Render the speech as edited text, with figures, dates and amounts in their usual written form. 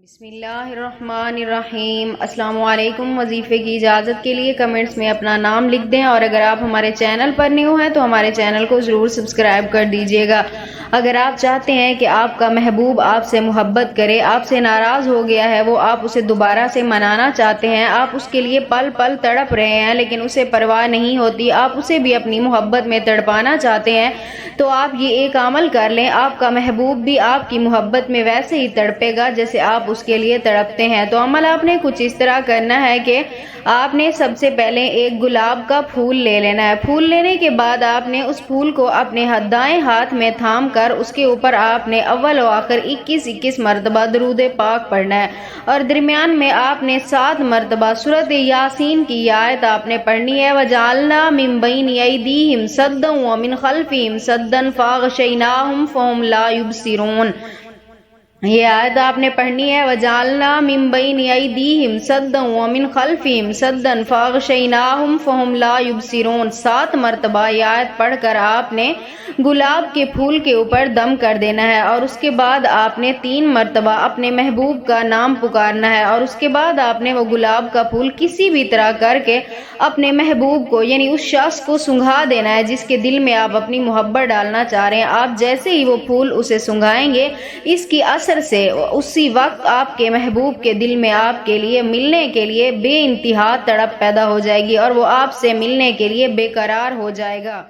بسم اللہ الرحمن الرحیم۔ السلام علیکم۔ وظیفے کی اجازت کے لیے کمنٹس میں اپنا نام لکھ دیں، اور اگر آپ ہمارے چینل پر نیو ہیں تو ہمارے چینل کو ضرور سبسکرائب کر دیجیے گا۔ اگر آپ چاہتے ہیں کہ آپ کا محبوب آپ سے محبت کرے، آپ سے ناراض ہو گیا ہے، وہ آپ اسے دوبارہ سے منانا چاہتے ہیں، آپ اس کے لیے پل پل تڑپ رہے ہیں لیکن اسے پرواہ نہیں ہوتی، آپ اسے بھی اپنی محبت میں تڑپانا چاہتے ہیں، تو آپ یہ ایک عمل کر لیں، آپ کا محبوب بھی آپ کی محبت میں ویسے ہی تڑپے گا جیسے آپ اس کے لیے تڑپتے ہیں۔ تو عمل آپ نے کچھ اس طرح کرنا ہے کہ آپ نے سب سے پہلے ایک گلاب کا پھول لے لینا ہے۔ پھول لینے کے بعد آپ نے اس پھول کو اپنے دائیں ہاتھ میں تھام کر اس کے اوپر آپ نے اول و آخر 21 مرتبہ درود پاک پڑھنا ہے، اور درمیان میں آپ نے 7 مرتبہ سورۃ یاسین کی آیت آپ نے پڑھنی ہے۔ وَجَعَلْنَا مِن بَيْنِ أَيْدِيهِمْ سَدًّا وَمِنْ خَلْفِهِمْ سَدًّا فَأَغْشَيْنَاهُمْ فَهُمْ لَا يُبْصِرُونَ۔ یہ آیت آپ نے پڑھنی ہے، وَجَعَلْنَا مِن بَيْنِ أَيْدِيهِمْ سَدًّا وَمِنْ خَلْفِهِمْ سَدًّا فَأَغْشَيْنَاهُمْ فَهُمْ لَا يُبْصِرُونَ۔ 7 مرتبہ یہ آیت پڑھ کر آپ نے گلاب کے پھول کے اوپر دم کر دینا ہے، اور اس کے بعد آپ نے 3 مرتبہ اپنے محبوب کا نام پکارنا ہے، اور اس کے بعد آپ نے وہ گلاب کا پھول کسی بھی طرح کر کے اپنے محبوب کو یعنی اس شخص کو سنگھا دینا ہے جس کے دل میں آپ اپنی محبت ڈالنا چاہ رہے ہیں۔ آپ جیسے ہی وہ پھول اسے سنگھائیں گے، اس کی اثر سے اسی وقت آپ کے محبوب کے دل میں آپ کے لیے ملنے کے لیے بے انتہا تڑپ پیدا ہو جائے گی، اور وہ آپ سے ملنے کے لیے بے قرار ہو جائے گا۔